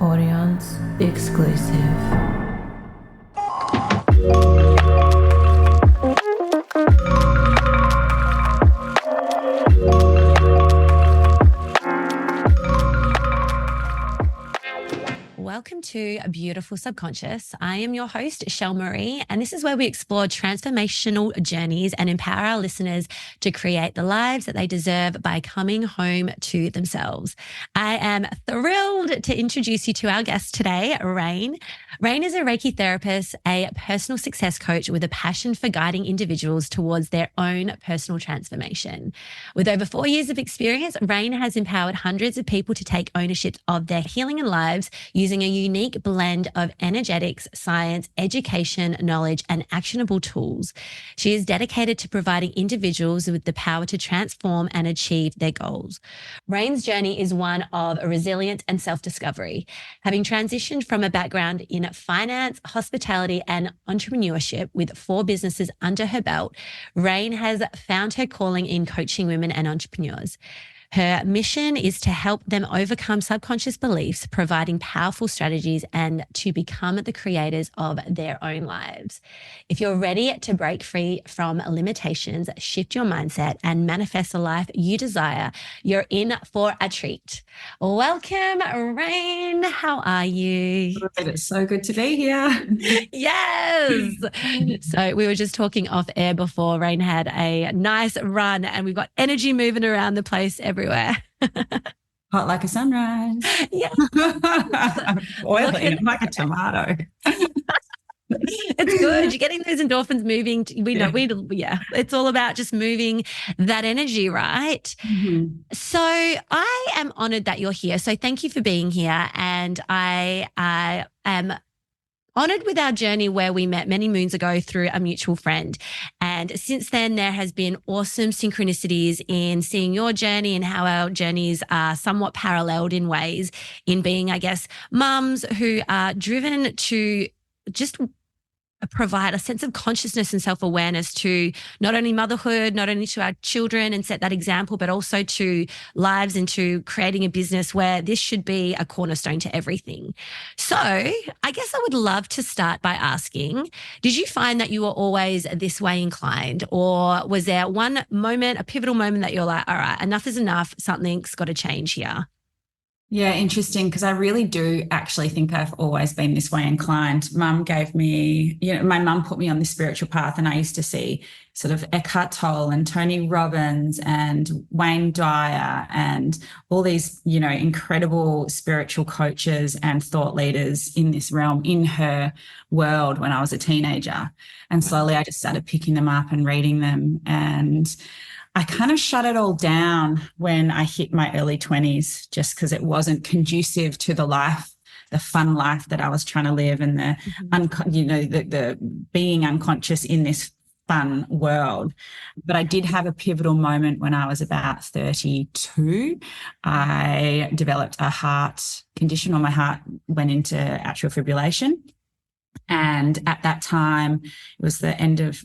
Audience exclusive. Welcome to A Beautiful Subconscious. I am your host, Shell Marie, and this is where we explore transformational journeys and empower our listeners to create the lives that they deserve by coming home to themselves. I am thrilled to introduce you to our guest today, Rayne. Rayne is a Reiki therapist, a personal success coach with a passion for guiding individuals towards their own personal transformation. With over 4 years of experience, Rayne has empowered hundreds of people to take ownership of their healing and lives using a unique blend of energetics, science, education, knowledge, and actionable tools. She is dedicated to providing individuals with the power to transform and achieve their goals. Rayne's journey is one of resilience and self-discovery. Having transitioned from a background in finance, hospitality, and entrepreneurship with 4 businesses under her belt, Rayne has found her calling in coaching women and entrepreneurs. Her mission is to help them overcome subconscious beliefs, providing powerful strategies and to become the creators of their own lives. If you're ready to break free from limitations, shift your mindset, and manifest the life you desire, you're in for a treat. Welcome, Rayne. How are you? It's so good to be here. Yes. So we were just talking off air before. Rayne had a nice run and we've got energy moving around the place everywhere. Hot like a sunrise. Yeah. Oily, I'm like a tomato. It's good. You're getting those endorphins moving. It's all about just moving that energy, right? Mm-hmm. So I am honored that you're here. So thank you for being here. And I am honored with our journey where we met many moons ago through a mutual friend. And since then, there has been awesome synchronicities in seeing your journey and how our journeys are somewhat paralleled in ways in being, I guess, mums who are driven to just provide a sense of consciousness and self-awareness to not only motherhood, not only to our children and set that example, but also to lives and to creating a business where this should be a cornerstone to everything. So I guess I would love to start by asking, did you find that you were always this way inclined, or was there one moment, a pivotal moment that you're like, all right, enough is enough, something's got to change here? Yeah, interesting, because I really do actually think I've always been this way inclined. Mum gave me, my mum put me on this spiritual path, and I used to see sort of Eckhart Tolle and Tony Robbins and Wayne Dyer and all these, incredible spiritual coaches and thought leaders in this realm, in her world when I was a teenager. And slowly I just started picking them up and reading them. And I kind of shut it all down when I hit my early 20s, just because it wasn't conducive to the life, the fun life that I was trying to live, and the being unconscious in this fun world. But I did have a pivotal moment when I was about 32. I developed a heart condition, or my heart went into atrial fibrillation. And at that time, it was the end of,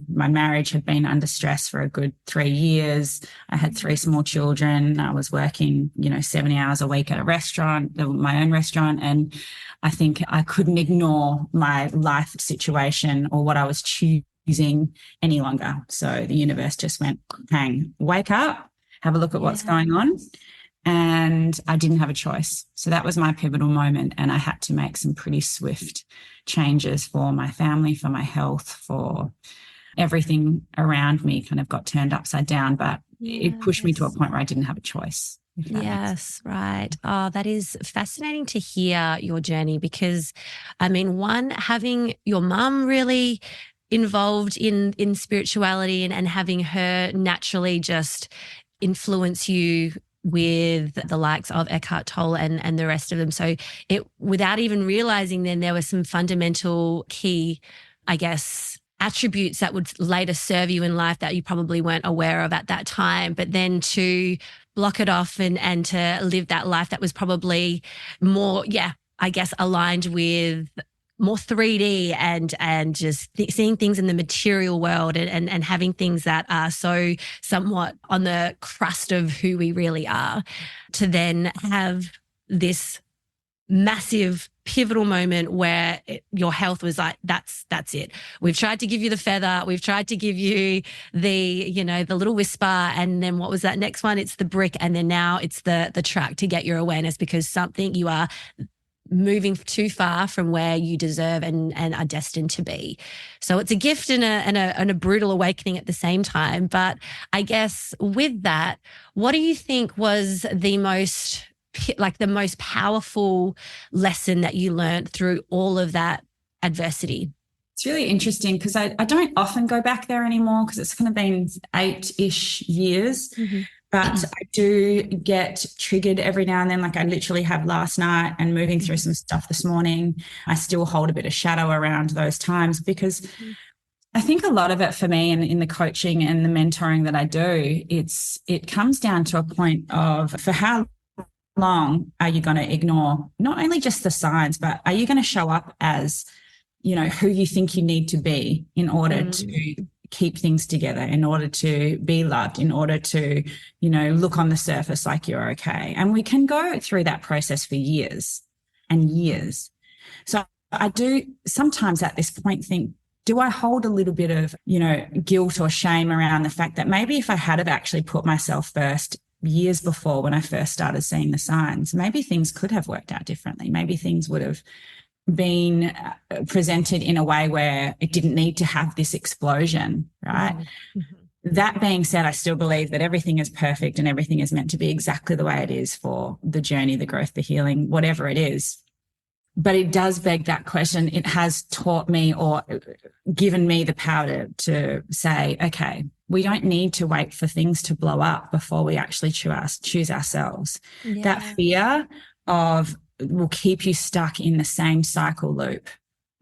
my marriage had been under stress for a good 3 years. I had 3 small children. I was working, 70 hours a week at a restaurant, my own restaurant. And I think I couldn't ignore my life situation or what I was choosing any longer. So the universe just went, hang, wake up, have a look at what's going on. And I didn't have a choice. So that was my pivotal moment. And I had to make some pretty swift changes for my family, for my health, for everything around me kind of got turned upside down. But it pushed me to a point where I didn't have a choice. Yes, right. Oh, that is fascinating to hear your journey, because, one, having your mum really involved in spirituality and having her naturally just influence you with the likes of Eckhart Tolle and the rest of them. So without even realizing, then there were some fundamental key, I guess, attributes that would later serve you in life that you probably weren't aware of at that time. But then to block it off and to live that life that was probably more, I guess, aligned with more 3D and just seeing things in the material world and having things that are so somewhat on the crust of who we really are, to then have this massive pivotal moment where your health was like, that's it. We've tried to give you the feather. We've tried to give you the, the little whisper. And then what was that next one? It's the brick. And then now it's the truck to get your awareness, because you are moving too far from where you deserve and are destined to be. So it's a gift and a brutal awakening at the same time. But I guess with that, what do you think was the most powerful lesson that you learned through all of that adversity? It's really interesting because I don't often go back there anymore, because it's kind of been 8-ish years. Mm-hmm. But I do get triggered every now and then, like I literally have last night and moving through some stuff this morning. I still hold a bit of shadow around those times, because I think a lot of it for me in the coaching and the mentoring that I do, it comes down to a point of, for how long are you going to ignore not only just the signs, but are you going to show up as, who you think you need to be in order to keep things together, in order to be loved, in order to, look on the surface like you're okay. And we can go through that process for years and years. So I do sometimes at this point think, do I hold a little bit of, guilt or shame around the fact that maybe if I had have actually put myself first years before, when I first started seeing the signs, maybe things could have worked out differently. Maybe things would have been presented in a way where it didn't need to have this explosion, right? Mm-hmm. That being said, I still believe that everything is perfect and everything is meant to be exactly the way it is for the journey, the growth, the healing, whatever it is. But it does beg that question. It has taught me or given me the power to say, okay, we don't need to wait for things to blow up before we actually choose ourselves. Yeah. That fear will keep you stuck in the same cycle loop.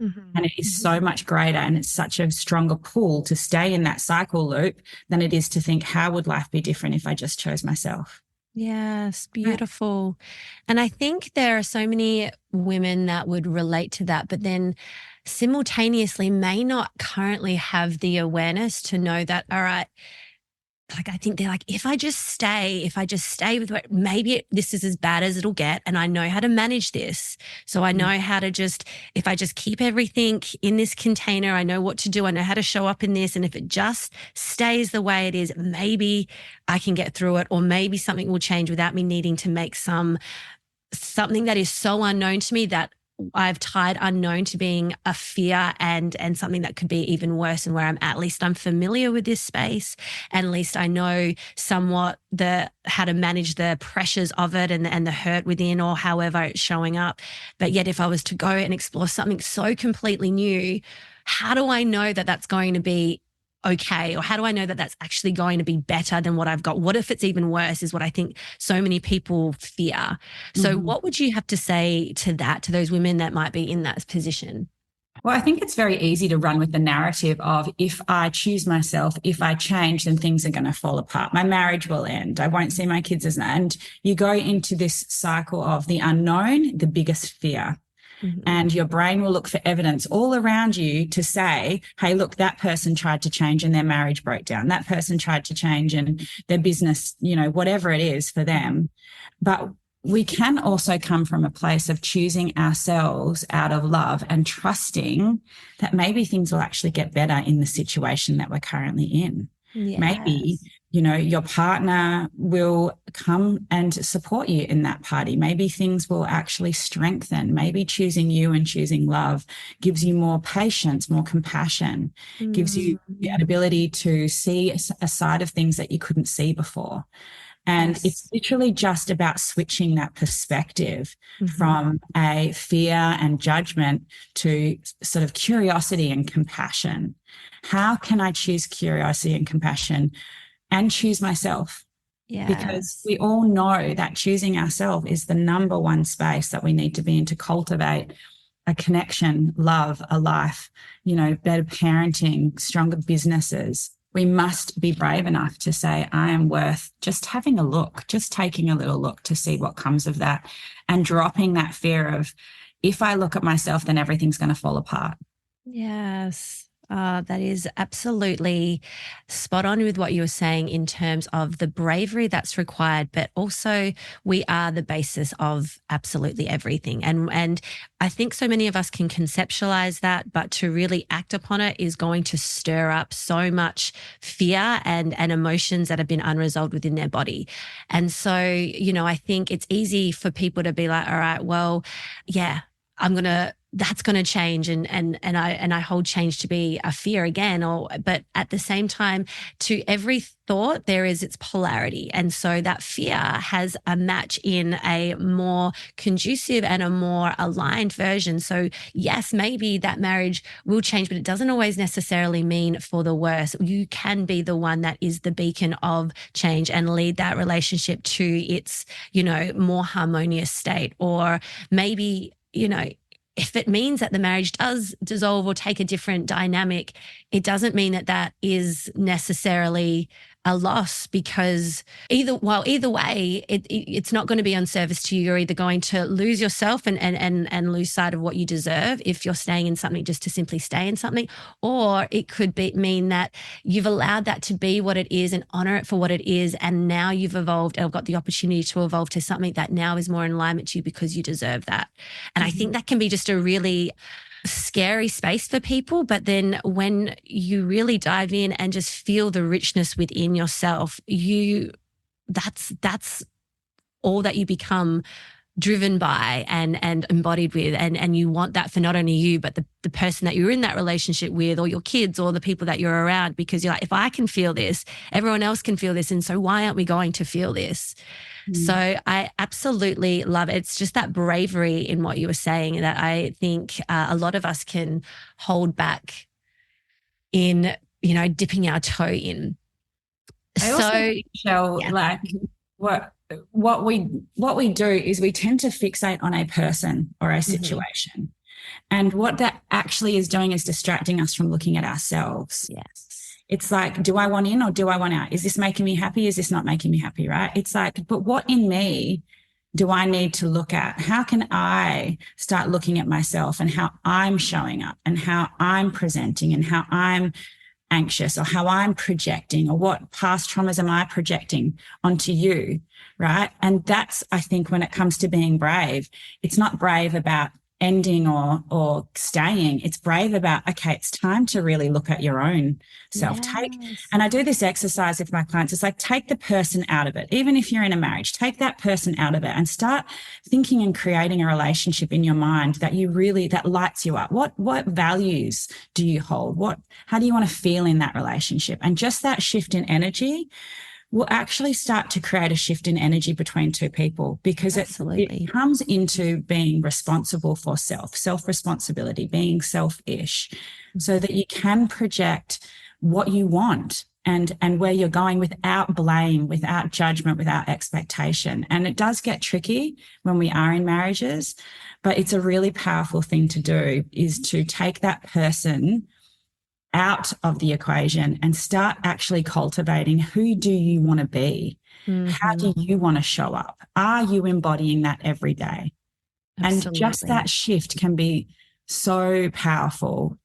Mm-hmm. And it is so much greater, and it's such a stronger pull to stay in that cycle loop than it is to think, how would life be different if I just chose myself? Yes, beautiful. And I think there are so many women that would relate to that, but then simultaneously may not currently have the awareness to know that, all right, like I think they're like, if I just stay with what, maybe this is as bad as it'll get, and I know how to manage this. So I know how to if I just keep everything in this container, I know what to do. I know how to show up in this. And if it just stays the way it is, maybe I can get through it, or maybe something will change without me needing to make something that is so unknown to me that I've tied unknown to being a fear and something that could be even worse, and where at least I'm familiar with this space, and at least I know somewhat how to manage the pressures of it and the hurt within, or however it's showing up. But yet if I was to go and explore something so completely new, how do I know that that's going to be okay? Or how do I know that that's actually going to be better than what I've got? What if it's even worse, is what I think so many people fear. So what would you have to say to those women that might be in that position? Well, I think it's very easy to run with the narrative of, if I choose myself, if I change, then things are going to fall apart. My marriage will end. I won't see my kids as, and you go into this cycle of the unknown, the biggest fear. Mm-hmm. And your brain will look for evidence all around you to say, hey, look, that person tried to change and their marriage broke down. That person tried to change and their business, whatever it is for them. But we can also come from a place of choosing ourselves out of love and trusting that maybe things will actually get better in the situation that we're currently in. Yes. Maybe, your partner will come and support you in that party. Maybe things will actually strengthen. Maybe choosing you and choosing love gives you more patience, more compassion, gives you the ability to see a side of things that you couldn't see before. And It's literally just about switching that perspective from a fear and judgment to sort of curiosity and compassion. How can I choose curiosity and compassion and choose myself? Yes. Because we all know that choosing ourselves is the number one space that we need to be in to cultivate a connection, love, a life, better parenting, stronger businesses. We must be brave enough to say, I am worth just having a look, just taking a little look to see what comes of that, and dropping that fear of, if I look at myself, then everything's going to fall apart. Yes. That is absolutely spot on with what you were saying in terms of the bravery that's required, but also we are the basis of absolutely everything. And I think so many of us can conceptualize that, but to really act upon it is going to stir up so much fear and emotions that have been unresolved within their body. And so, I think it's easy for people to be like, all right, well, yeah, that's gonna change, and I hold change to be a fear again. But at the same time, to every thought there is its polarity, and so that fear has a match in a more conducive and a more aligned version. So yes, maybe that marriage will change, but it doesn't always necessarily mean for the worse. You can be the one that is the beacon of change and lead that relationship to its more harmonious state. Or maybe if it means that the marriage does dissolve or take a different dynamic, it doesn't mean that that is necessarily a loss, because either way, it's not going to be on service to you. You're either going to lose yourself and lose sight of what you deserve if you're staying in something just to simply stay in something, or it could mean that you've allowed that to be what it is and honor it for what it is, and now you've evolved or got the opportunity to evolve to something that now is more in alignment to you because you deserve that. And I think that can be just a really scary space for people. But then when you really dive in and just feel the richness within yourself, that's all that you become driven by and embodied with. And you want that for not only you, but the person that you're in that relationship with, or your kids, or the people that you're around, because you're like, if I can feel this, everyone else can feel this. And so why aren't we going to feel this? So I absolutely love it. It's just that bravery in what you were saying that I think a lot of us can hold back in, dipping our toe in. I also think, Michelle, yeah. like what we do is we tend to fixate on a person or a situation. And what that actually is doing is distracting us from looking at ourselves. Yes. It's like, do I want in or do I want out? Is this making me happy? Is this not making me happy? Right? It's like, but what in me do I need to look at? How can I start looking at myself and how I'm showing up and how I'm presenting and how I'm anxious or how I'm projecting, or what past traumas am I projecting onto you? Right? And that's, I think, when it comes to being brave, it's not brave about ending or staying. It's brave about, okay, it's time to really look at your own self. And I do this exercise with my clients. It's like, take the person out of it. Even if you're in a marriage, take that person out of it and start thinking and creating a relationship in your mind that lights you up. What values do you hold? How do you want to feel in that relationship? And just that shift in energy will actually start to create a shift in energy between two people, because it comes into being responsible for self-responsibility, being selfish, so that you can project what you want and where you're going without blame, without judgment, without expectation. And it does get tricky when we are in marriages, but it's a really powerful thing to do, is to take that person out of the equation and start actually cultivating, who do you want to be? How do you want to show up? Are you embodying that every day? Absolutely. And just that shift can be so powerful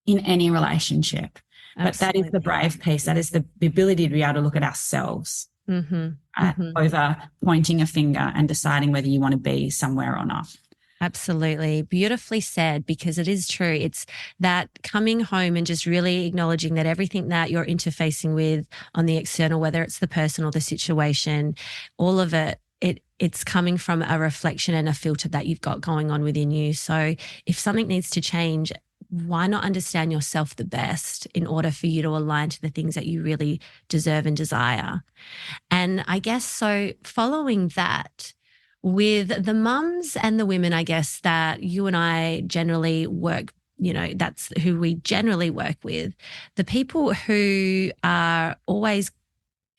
in any relationship. But that is the brave piece. That is the ability to be able to look at ourselves over pointing a finger and deciding whether you want to be somewhere or not. Absolutely. Beautifully said, because it is true. It's that coming home and just really acknowledging that everything that you're interfacing with on the external, whether it's the person or the situation, all of it's coming from a reflection and a filter that you've got going on within you. So if something needs to change, why not understand yourself the best in order for you to align to the things that you really deserve and desire? And I guess so following that, with the mums and the women, I guess, that you and I generally work, that's who we generally work with, the people who are always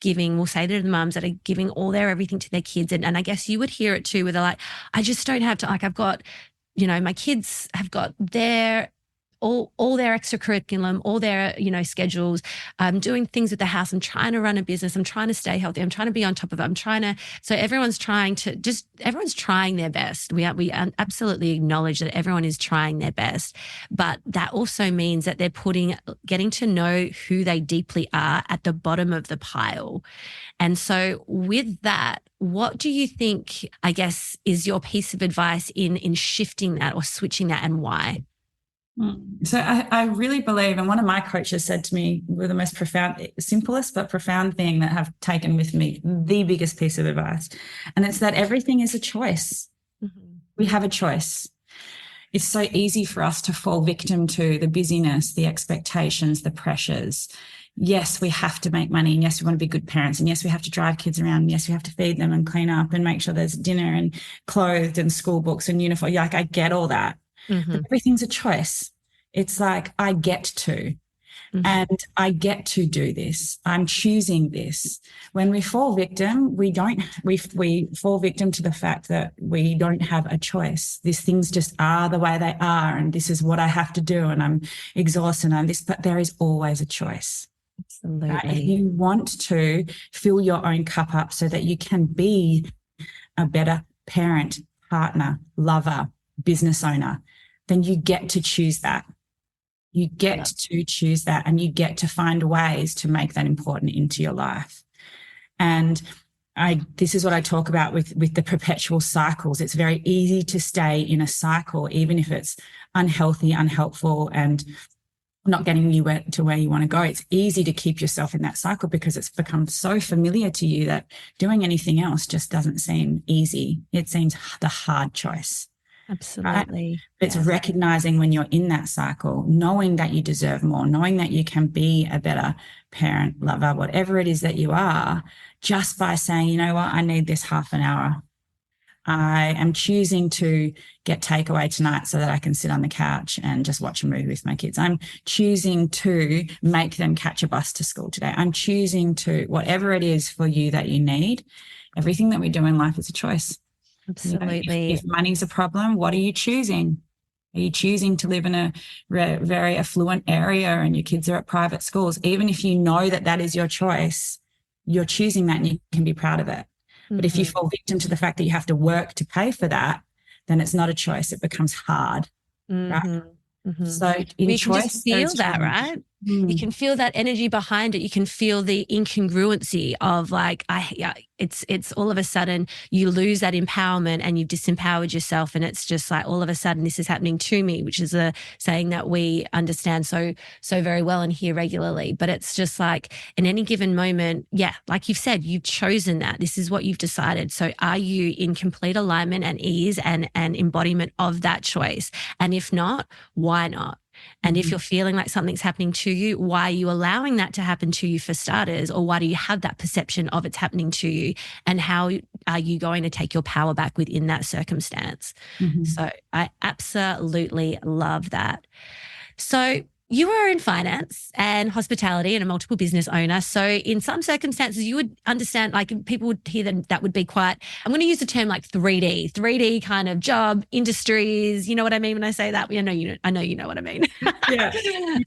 giving, we'll say to the mums that are giving all their everything to their kids. And I guess you would hear it too, where they're like, I just don't have to, like, I've got, my kids have got their all their extra curriculum, all their, schedules. I'm doing things with the house. I'm trying to run a business. I'm trying to stay healthy. I'm trying to be on top of it. So everyone's trying their best. We absolutely acknowledge that everyone is trying their best, but that also means that they're getting to know who they deeply are at the bottom of the pile. And so with that, what do you think, I guess, is your piece of advice in shifting that or switching that, and why? So I really believe, and one of my coaches said to me, the most profound, simplest but profound thing that I've taken with me, the biggest piece of advice, and it's that everything is a choice. Mm-hmm. We have a choice. It's so easy for us to fall victim to the busyness, the expectations, the pressures. Yes, we have to make money, and yes, we want to be good parents, and yes, we have to drive kids around, and yes, we have to feed them and clean up and make sure there's dinner and clothed and school books and uniform. Like, I get all that. Mm-hmm. But everything's a choice. It's like, I get to, mm-hmm. and I get to do this. I'm choosing this. When we fall victim, we fall victim to the fact that we don't have a choice. These things just are the way they are, and this is what I have to do, and I'm exhausted and this, but there is always a choice. Absolutely. Right? If you want to fill your own cup up so that you can be a better parent, partner, lover, business owner, then you get to choose that. You get to choose that, and you get to find ways to make that important into your life. And this is what I talk about with the perpetual cycles. It's very easy to stay in a cycle, even if it's unhealthy, unhelpful, and not getting you to where you want to go. It's easy to keep yourself in that cycle because it's become so familiar to you that doing anything else just doesn't seem easy. It seems the hard choice. Absolutely. Right? It's recognizing when you're in that cycle, knowing that you deserve more, knowing that you can be a better parent, lover, whatever it is that you are, just by saying, you know what, I need this half an hour. I am choosing to get takeaway tonight so that I can sit on the couch and just watch a movie with my kids. I'm choosing to make them catch a bus to school today. I'm choosing to, whatever it is for you that you need, everything that we do in life is a choice. Absolutely. If money's a problem, what are you choosing? Are you choosing to live in a very affluent area and your kids are at private schools? Even if you know that that is your choice, you're choosing that and you can be proud of it. Mm-hmm. But if you fall victim to the fact that you have to work to pay for that, then it's not a choice. It becomes hard, mm-hmm. right? Mm-hmm. So you can just feel that, right? You can feel that energy behind it. You can feel the incongruency of like, it's all of a sudden you lose that empowerment and you've disempowered yourself. And it's just like, all of a sudden this is happening to me, which is a saying that we understand so very well and hear regularly. But it's just like in any given moment, like you've said, you've chosen that. This is what you've decided. So are you in complete alignment and ease and embodiment of that choice? And if not, why not? And if you're feeling like something's happening to you, why are you allowing that to happen to you for starters? Or why do you have that perception of it's happening to you? And how are you going to take your power back within that circumstance? Mm-hmm. So I absolutely love that. So you are in finance and hospitality and a multiple business owner. So in some circumstances, you would understand, like people would hear that would be quite, I'm going to use the term like 3D kind of job, industries. You know what I mean when I say that? I know you know what I mean. Yeah.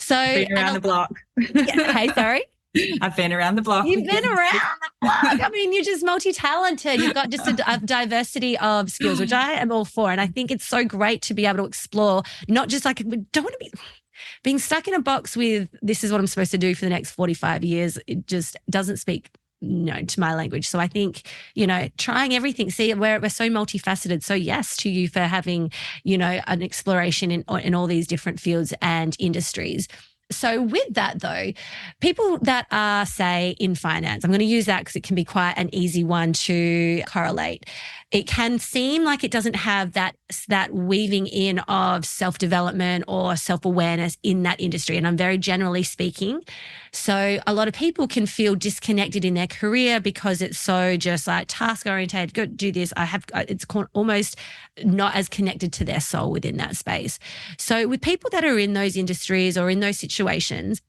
So been around the block. Yeah, hey, sorry. I've been around the block. You've been around the block. I mean, you're just multi-talented. You've got just a diversity of skills, which I am all for. And I think it's so great to be able to explore, not just like, we don't want to be being stuck in a box with this is what I'm supposed to do for the next 45 years. It just doesn't speak to my language. So I think, trying everything, see, we're so multifaceted. So yes to you for having, an exploration in all these different fields and industries. So with that though, people that are, say, in finance, I'm going to use that because it can be quite an easy one to correlate. It can seem like it doesn't have that weaving in of self-development or self-awareness in that industry. And I'm very generally speaking. So a lot of people can feel disconnected in their career because it's so just like task-oriented, go do this. It's almost not as connected to their soul within that space. So with people that are in those industries or in those situations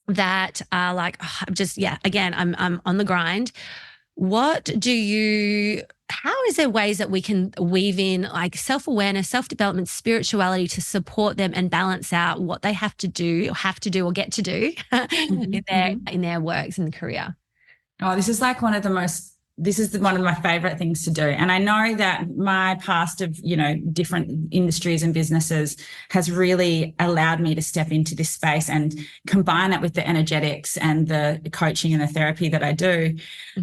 that are like, again, I'm on the grind. What do you how is there ways that we can weave in like self-awareness, self-development, spirituality to support them and balance out what they have to do or get to do in their works in the career? Oh, this is one of my favorite things to do. And I know that my past of, different industries and businesses has really allowed me to step into this space and combine it with the energetics and the coaching and the therapy that I do.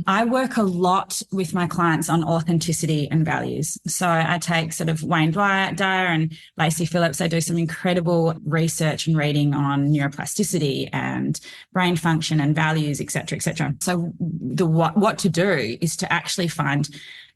I work a lot with my clients on authenticity and values. So I take sort of Wayne Bryant and Lacey Phillips. I do some incredible research and reading on neuroplasticity and brain function and values, et cetera, et cetera. So what to do is to actually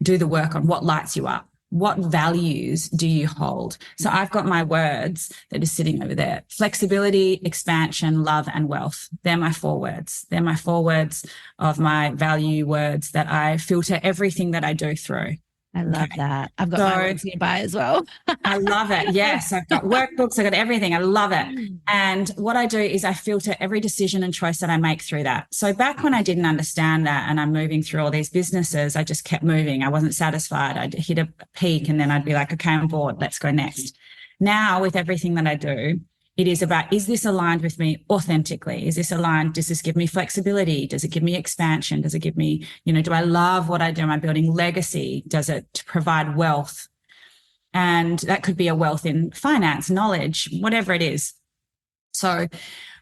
do the work on what lights you up. What values do you hold? So I've got my words that are sitting over there: flexibility, expansion, love, and wealth. They're my 4 words. They're my 4 words of my value words that I filter everything that I do through. I love that. I've got my words nearby as well. I love it. Yes, I've got workbooks, I've got everything. I love it. And what I do is I filter every decision and choice that I make through that. So back when I didn't understand that and I'm moving through all these businesses, I just kept moving. I wasn't satisfied. I'd hit a peak and then I'd be like, okay, I'm bored. Let's go next. Now with everything that I do, it is about, is this aligned with me authentically? Is this aligned? Does this give me flexibility? Does it give me expansion? Does it give me, do I love what I do? Am I building legacy? Does it provide wealth? And that could be a wealth in finance, knowledge, whatever it is. So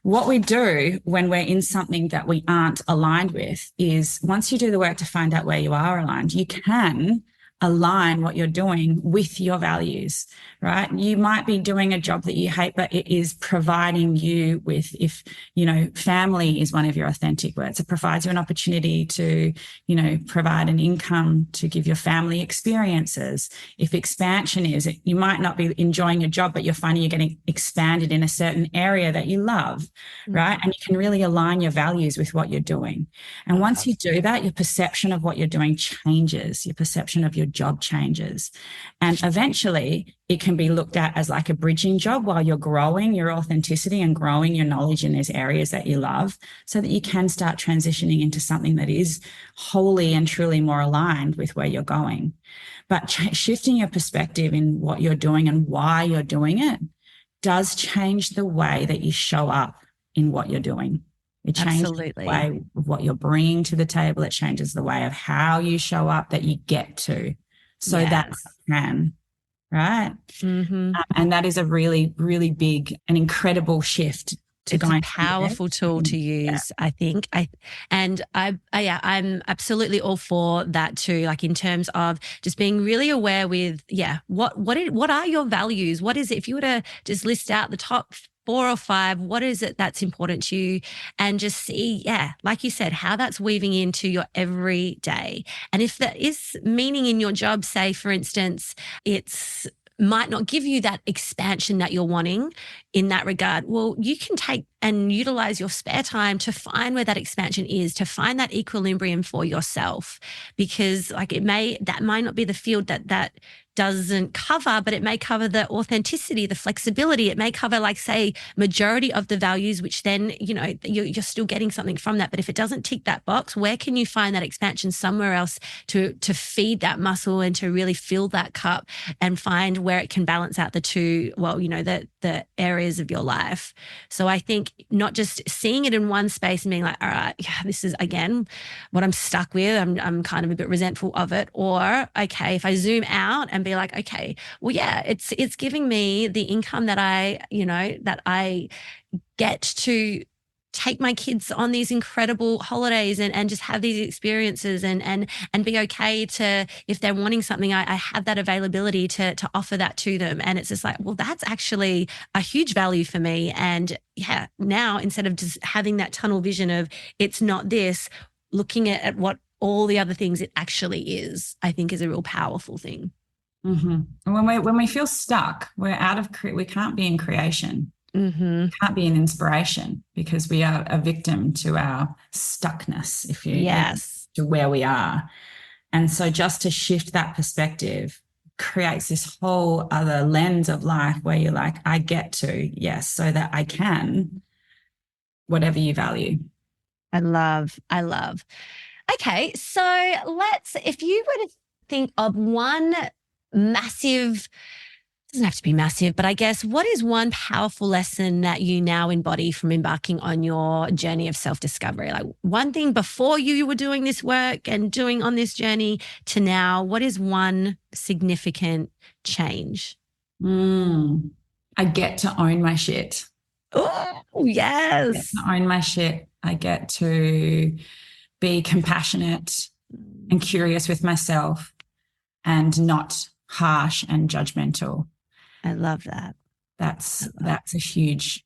what we do when we're in something that we aren't aligned with is, once you do the work to find out where you are aligned, you can align what you're doing with your values, right? You might be doing a job that you hate, but it is providing you with, if, family is one of your authentic words, it provides you an opportunity to, provide an income to give your family experiences. If expansion is, you might not be enjoying your job, but you're finding you're getting expanded in a certain area that you love, right? And you can really align your values with what you're doing. And once you do that, your perception of what you're doing changes, your perception of your job changes. And eventually it can be looked at as like a bridging job while you're growing your authenticity and growing your knowledge in these areas that you love, so that you can start transitioning into something that is wholly and truly more aligned with where you're going. But shifting your perspective in what you're doing and why you're doing it does change the way that you show up in what you're doing. It changes the way of what you're bringing to the table. It changes the way of how you show up, that you get to, so that you can, right? And that is a really, really big and incredible shift. It's a powerful tool to use, I think. I'm absolutely all for that too. Like in terms of just being really aware with, what are your values? What is it? If you were to just list out the top 4 or 5, what is it that's important to you? And just see, like you said, how that's weaving into your everyday. And if there is meaning in your job, say, for instance, it's might not give you that expansion that you're wanting in that regard, well, you can take and utilize your spare time to find where that expansion is, to find that equilibrium for yourself, because like that might not be the field that doesn't cover, but it may cover the authenticity, the flexibility. It may cover, like, say, majority of the values, which then, you're still getting something from that. But if it doesn't tick that box, where can you find that expansion somewhere else to feed that muscle and to really fill that cup and find where it can balance out the two, the areas of your life. So I think not just seeing it in one space and being like, all right, this is, again, what I'm stuck with. I'm kind of a bit resentful of it. Or, okay, if I zoom out and be like, okay, well, it's giving me the income that I get to take my kids on these incredible holidays and just have these experiences and be okay to, if they're wanting something, I have that availability to offer that to them. And it's just like, well, that's actually a huge value for me. And now instead of just having that tunnel vision of it's not this, looking at what all the other things it actually is, I think is a real powerful thing. And when we feel stuck, we can't be in creation. We can't be in inspiration, because we are a victim to our stuckness, to where we are. And so just to shift that perspective creates this whole other lens of life where you're like, I get to, so that I can, whatever you value. I love. Okay. So if you were to think of one massive, doesn't have to be massive, but I guess what is one powerful lesson that you now embody from embarking on your journey of self-discovery? Like one thing before you were doing this work and doing on this journey to now, what is one significant change? I get to own my shit. Oh, I get yes. to own my shit. I get to be compassionate and curious with myself and not harsh and judgmental. I love that. That's huge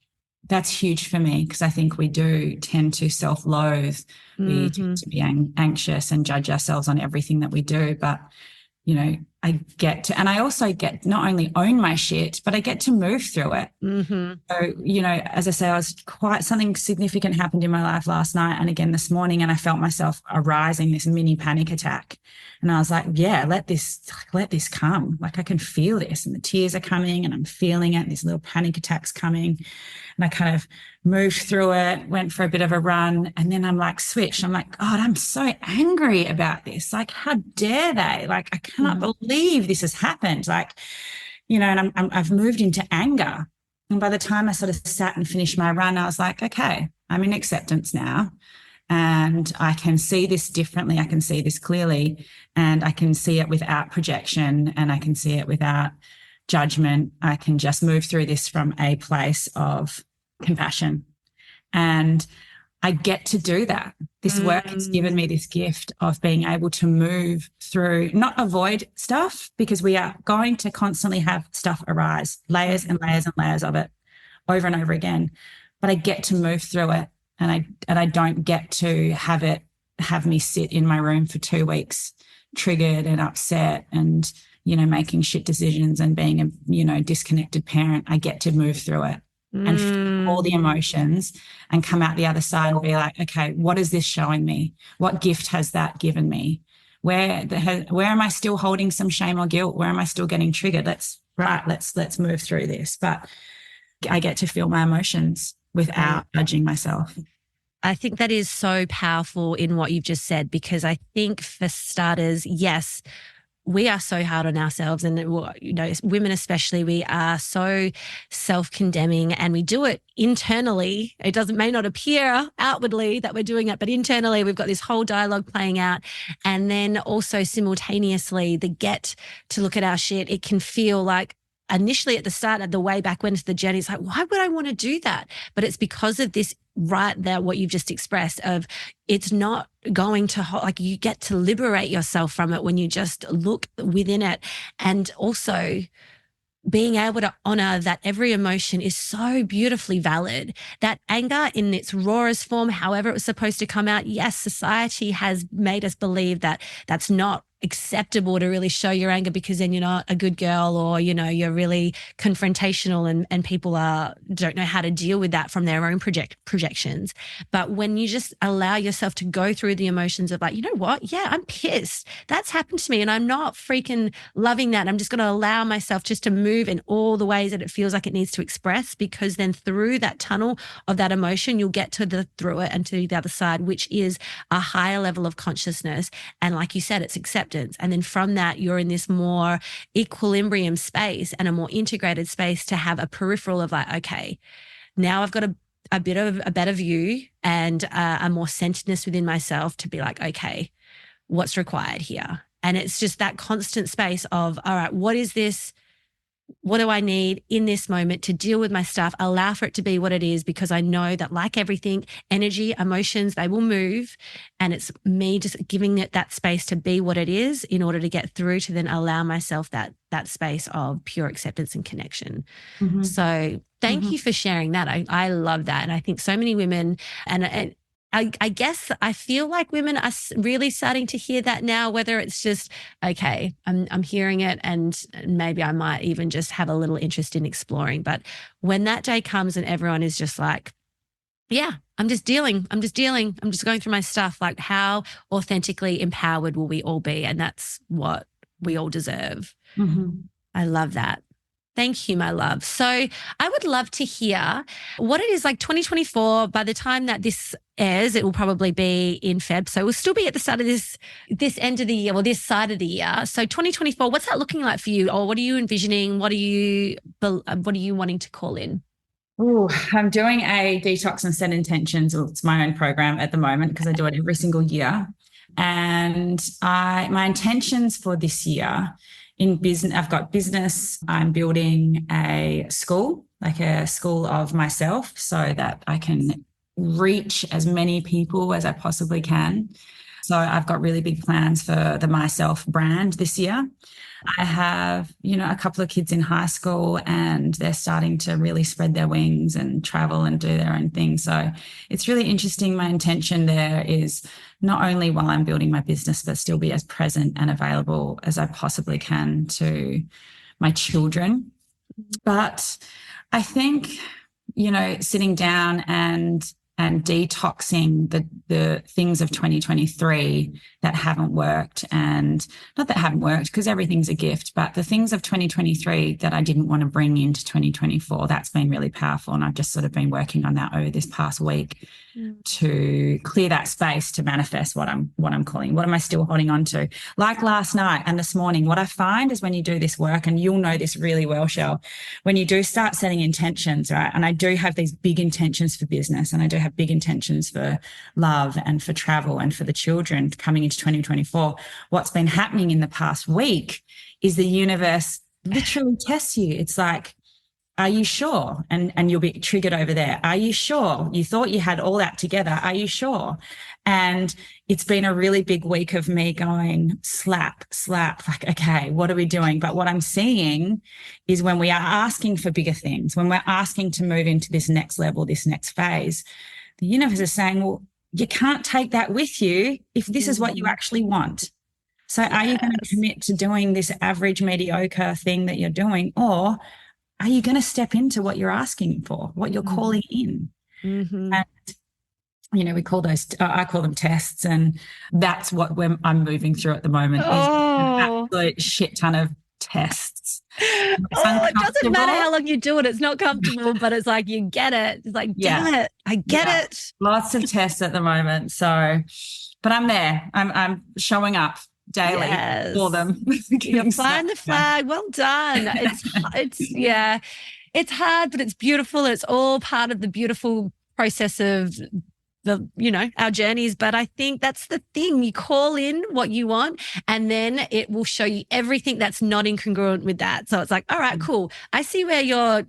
for me, because I think we do tend to self-loathe. We tend to be anxious and judge ourselves on everything that we do. But, you know, and I also get not only own my shit, but I get to move through it. So, you know, as I say, something significant happened in my life last night and again this morning, and I felt myself arising this mini panic attack. And I was like, yeah, let this come. Like I can feel this, and the tears are coming and I'm feeling it. These little panic attacks coming. And I kind of moved through it, went for a bit of a run. And then I'm like, switched. I'm like, God, I'm so angry about this. Like, how dare they? Like, I cannot believe this has happened. Like, you know, and I've moved into anger. And by the time I sort of sat and finished my run, I was like, okay, I'm in acceptance now. And I can see this differently. I can see this clearly, and I can see it without projection, and I can see it without judgment. I can just move through this from a place of compassion. And I get to do that. This work has given me this gift of being able to move through, not avoid stuff, because we are going to constantly have stuff arise, layers and layers and layers of it over and over again. But I get to move through it. And I don't get to have me sit in my room for 2 weeks, triggered and upset and, you know, making shit decisions and being a, you know, disconnected parent. I get to move through it and feel all the emotions and come out the other side and be like, okay, what is this showing me? What gift has that given me? Where am I still holding some shame or guilt? Where am I still getting triggered? Let's move through this. But I get to feel my emotions without judging myself. I think that is so powerful in what you've just said, because I think for starters, yes, we are so hard on ourselves, and, you know, women especially, we are so self-condemning, and we do it internally. It may not appear outwardly that we're doing it, but internally we've got this whole dialogue playing out. And then also simultaneously the get to look at our shit, it can feel like, initially at the start, at the way back when, into the journey, it's like, why would I want to do that? But it's because of this right there, what you've just expressed of, it's not going to, like, you get to liberate yourself from it when you just look within it. And also being able to honor that every emotion is so beautifully valid. That anger in its rawest form, however it was supposed to come out, yes, society has made us believe that that's not acceptable to really show your anger, because then you're not a good girl, or, you know, you're really confrontational, and people don't know how to deal with that from their own projections. But when you just allow yourself to go through the emotions of like, you know what? Yeah, I'm pissed. That's happened to me, and I'm not freaking loving that. I'm just going to allow myself just to move in all the ways that it feels like it needs to express, because then through that tunnel of that emotion, you'll get through it and to the other side, which is a higher level of consciousness. And like you said, it's acceptance. And then from that, you're in this more equilibrium space and a more integrated space to have a peripheral of like, okay, now I've got a bit of a better view and a more centeredness within myself to be like, okay, what's required here? And it's just that constant space of, all right, what is this? What do I need in this moment to deal with my stuff? Allow for it to be what it is, because I know that, like everything, energy, emotions, they will move. And it's me just giving it that space to be what it is in order to get through to then allow myself that space of pure acceptance and connection. So thank you for sharing that. I love that. And I think so many women, and I guess I feel like women are really starting to hear that now, whether it's just, okay, I'm hearing it, and maybe I might even just have a little interest in exploring. But when that day comes and everyone is just like, yeah, I'm just dealing. I'm just going through my stuff. Like, how authentically empowered will we all be? And that's what we all deserve. I love that. Thank you, my love. So I would love to hear what it is like 2024. By the time that this airs, it will probably be in Feb. So we'll still be at the start of this end of the year, or this side of the year. So 2024, what's that looking like for you? Or what are you envisioning? What are you wanting to call in? Ooh, I'm doing a detox and set intentions. It's my own program at the moment because I do it every single year. And my intentions for this year in business, I've got business. I'm building a school, like a school of myself, so that I can reach as many people as I possibly can. So I've got really big plans for the Myself brand this year. I have, a couple of kids in high school, and they're starting to really spread their wings and travel and do their own thing. So it's really interesting. My intention there is not only while I'm building my business, but still be as present and available as I possibly can to my children. But I think, sitting down and detoxing the things of 2023 that haven't worked, and not that haven't worked because everything's a gift, but the things of 2023 that I didn't want to bring into 2024, that's been really powerful. And I've just sort of been working on that over this past week to clear that space to manifest what I'm calling. What am I still holding on to? Like last night and this morning, what I find is when you do this work, and you'll know this really well, Shell, when you do start setting intentions, right? And I do have these big intentions for business, and I do have big intentions for love and for travel and for the children coming into 2024. What's been happening in the past week is the universe literally tests you. It's like, are you sure? And you'll be triggered over there. Are you sure? You thought you had all that together. Are you sure? And it's been a really big week of me going slap, like, okay, what are we doing? But what I'm seeing is when we are asking for bigger things, when we're asking to move into this next level, this next phase, the universe is saying, well, you can't take that with you if this is what you actually want. So are you going to commit to doing this average, mediocre thing that you're doing, or are you going to step into what you're asking for, what you're calling in? Mm-hmm. And, we call those, I call them tests. And that's what I'm moving through at the moment is an absolute shit ton of tests. It doesn't matter how long you do it. It's not comfortable, but it's like, you get it. It's like, damn it, I get it. Lots of tests at the moment. So, but I'm there. I'm showing up daily for them. You're flying the flag. Well done. It's hard, but it's beautiful. It's all part of the beautiful process of our journeys. But I think that's the thing. You call in what you want, and then it will show you everything that's not incongruent with that. So it's like, all right, cool. I see where you're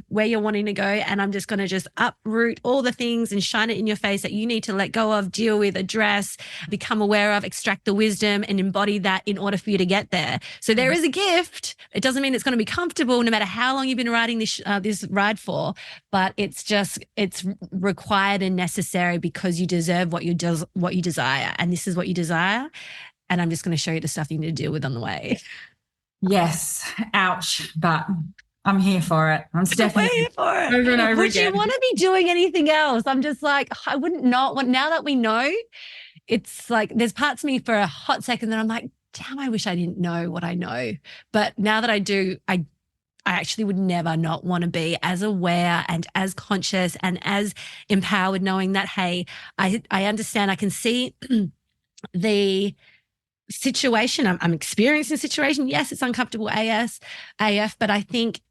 where you're wanting to go. And I'm just going to just uproot all the things and shine it in your face that you need to let go of, deal with, address, become aware of, extract the wisdom, and embody that in order for you to get there. So there is a gift. It doesn't mean it's going to be comfortable no matter how long you've been riding this ride for, but it's required and necessary because you deserve what you desire, and this is what you desire. And I'm just going to show you the stuff you need to deal with on the way. Yes, ouch, but I'm here for it. I'm stepping here for it over and over Would again. you want to be doing anything else? I'm just like, I wouldn't not want. Now that we know, it's like there's parts of me for a hot second that I'm like, damn, I wish I didn't know what I know. But now that I do, I actually would never not want to be as aware and as conscious and as empowered, knowing that, hey, I understand, I can see the situation. I'm experiencing the situation. Yes, it's uncomfortable AF, but I think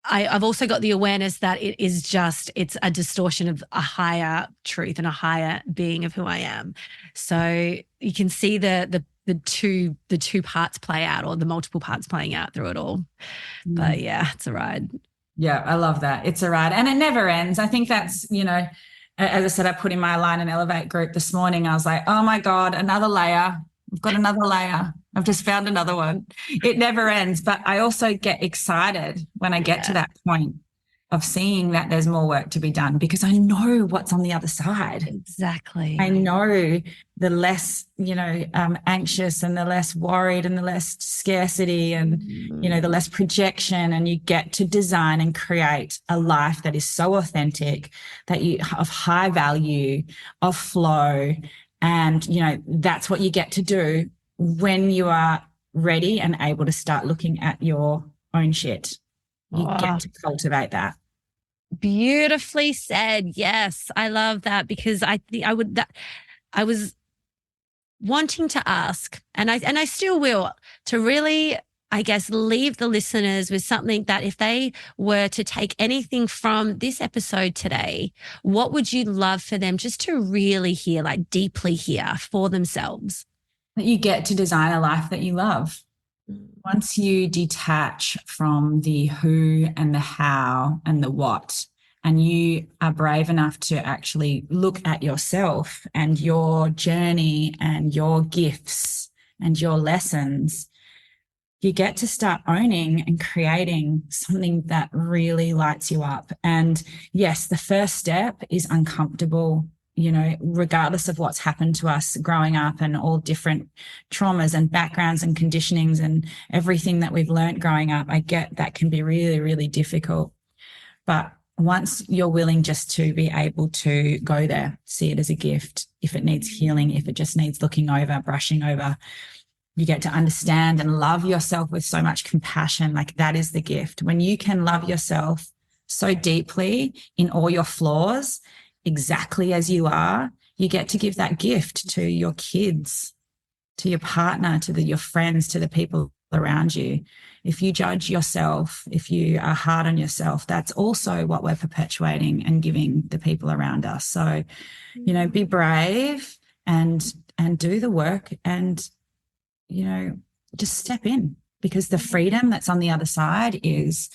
I've also got the awareness that it's a distortion of a higher truth and a higher being of who I am. So you can see the two parts play out, or the multiple parts playing out through it all. But yeah, it's a ride. Yeah, I love that. It's a ride, and it never ends. I think that's, as I said, I put in my Align and Elevate group this morning, I was like, oh my God, another layer. I've got another layer. I've just found another one. It never ends. But I also get excited when I get to that point of seeing that there's more work to be done, because I know what's on the other side. Exactly. I know the less, anxious, and the less worried, and the less scarcity, and, the less projection, and you get to design and create a life that is so authentic, of high value, of flow. And, that's what you get to do when you are ready and able to start looking at your own shit You Oh, get to cultivate that. beautifully said. Yes, I love that, because I think I was wanting to ask, and I still will, to really, I guess, leave the listeners with something that if they were to take anything from this episode today, what would you love for them just to really hear, like deeply hear for themselves? That you get to design a life that you love. Once you detach from the who and the how and the what, and you are brave enough to actually look at yourself and your journey and your gifts and your lessons, you get to start owning and creating something that really lights you up. And yes, the first step is uncomfortable, regardless of what's happened to us growing up and all different traumas and backgrounds and conditionings and everything that we've learned growing up. I get that can be really, really difficult. But once you're willing just to be able to go there, see it as a gift, if it needs healing, if it just needs looking over, brushing over, you get to understand and love yourself with so much compassion. Like, that is the gift. When you can love yourself so deeply in all your flaws, exactly as you are, you get to give that gift to your kids, to your partner, to your friends, to the people around you. If you judge yourself, if you are hard on yourself, that's also what we're perpetuating and giving the people around us. So, be brave and do the work and, just step in, because the freedom that's on the other side is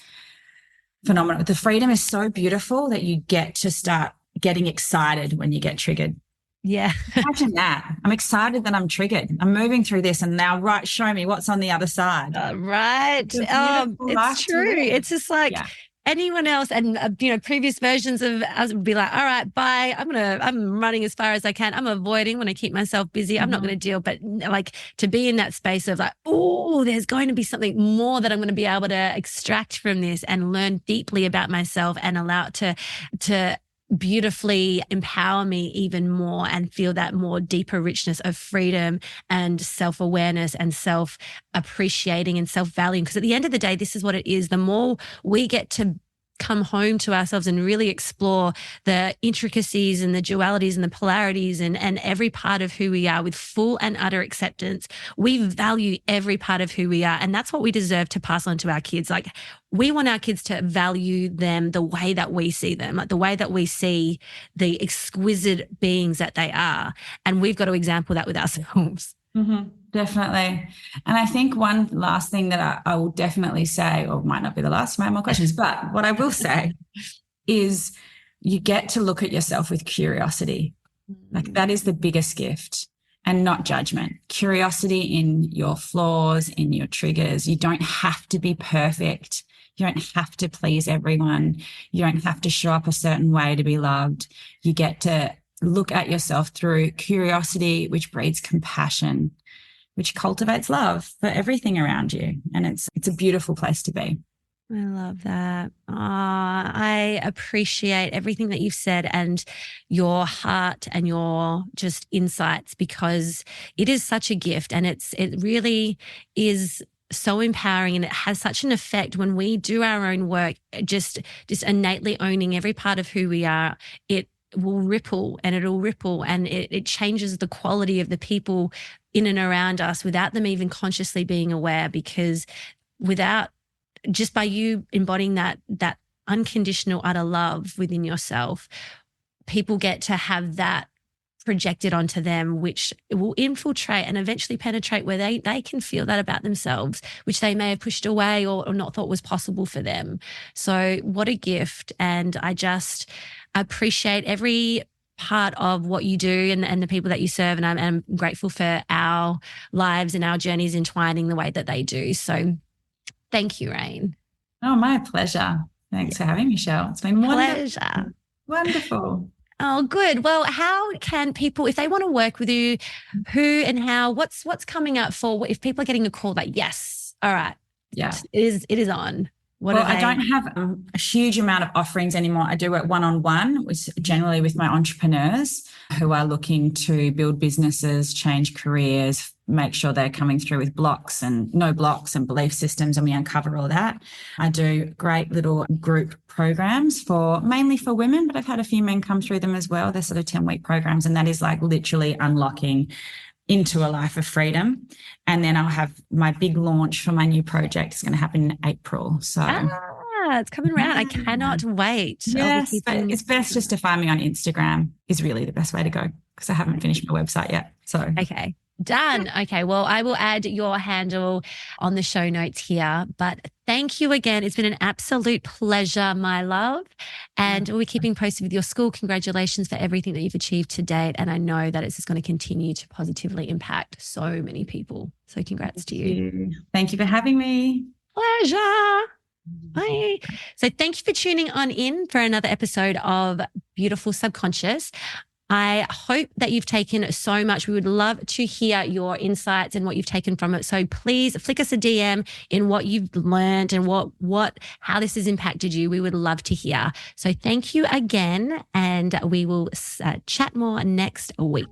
phenomenal. The freedom is so beautiful that you get to start getting excited when you get triggered. Yeah. Imagine that. I'm excited that I'm triggered. I'm moving through this, and now, right, show me what's on the other side. Right. It's true. It's just like anyone else, and previous versions of us would be like, all right, bye. I'm running as far as I can. I'm avoiding when I keep myself busy. I'm not going to deal. But like, to be in that space of like, oh, there's going to be something more that I'm going to be able to extract from this and learn deeply about myself and allow it to beautifully empower me even more and feel that more deeper richness of freedom and self-awareness and self-appreciating and self-valuing. Because at the end of the day, this is what it is. The more we get to come home to ourselves and really explore the intricacies and the dualities and the polarities and every part of who we are with full and utter acceptance, we value every part of who we are. And that's what we deserve to pass on to our kids. Like, we want our kids to value them the way that we see them, like the way that we see the exquisite beings that they are. And we've got to example that with ourselves. Definitely. And I think one last thing that I will definitely say, or might not be the last, I have more questions, but what I will say is you get to look at yourself with curiosity. Like, that is the biggest gift, and not judgment. Curiosity in your flaws, in your triggers. You don't have to be perfect. You don't have to please everyone. You don't have to show up a certain way to be loved. You get to look at yourself through curiosity, which breeds compassion, which cultivates love for everything around you. And it's a beautiful place to be. I love that. I appreciate everything that you've said and your heart and your just insights, because it is such a gift, and it really is so empowering, and it has such an effect when we do our own work, just innately owning every part of who we are. It will ripple and it changes the quality of the people in and around us without them even consciously being aware, because just by you embodying that unconditional utter love within yourself, people get to have that projected onto them, which will infiltrate and eventually penetrate where they can feel that about themselves, which they may have pushed away or not thought was possible for them. So what a gift. And I just appreciate every part of what you do and the people that you serve. And I'm grateful for our lives and our journeys entwining the way that they do. So thank you, Rayne. Oh, my pleasure. Thanks for having me, Shell. It's been Pleasure. Wonderful. Oh, good. Well, how can people, if they want to work with you, who and how, what's coming up for, if people are getting a call like, yes, all right. Yeah. It is on. I don't have a huge amount of offerings anymore. I do work one-on-one, which generally with my entrepreneurs who are looking to build businesses, change careers, make sure they're coming through with blocks and no blocks and belief systems, and we uncover all that. I do great little group programs mainly for women, but I've had a few men come through them as well. They're sort of 10-week programs, and that is like literally unlocking into a life of freedom. And then I'll have my big launch for my new project. It's going to happen in April. So it's coming around. I cannot wait. Yes, but it's best just to find me on Instagram is really the best way to go, because I haven't finished my website yet. So okay. Done. Okay. Well, I will add your handle on the show notes here. But thank you again. It's been an absolute pleasure, my love. And we'll be keeping posted with your school. Congratulations for everything that you've achieved to date. And I know that it's just going to continue to positively impact so many people. So congrats to you. Thank you for having me. Pleasure. Bye. So thank you for tuning on in for another episode of Beautiful Subconscious. I hope that you've taken so much. We would love to hear your insights and what you've taken from it. So please flick us a DM in what you've learned and how this has impacted you. We would love to hear. So thank you again, and we will chat more next week.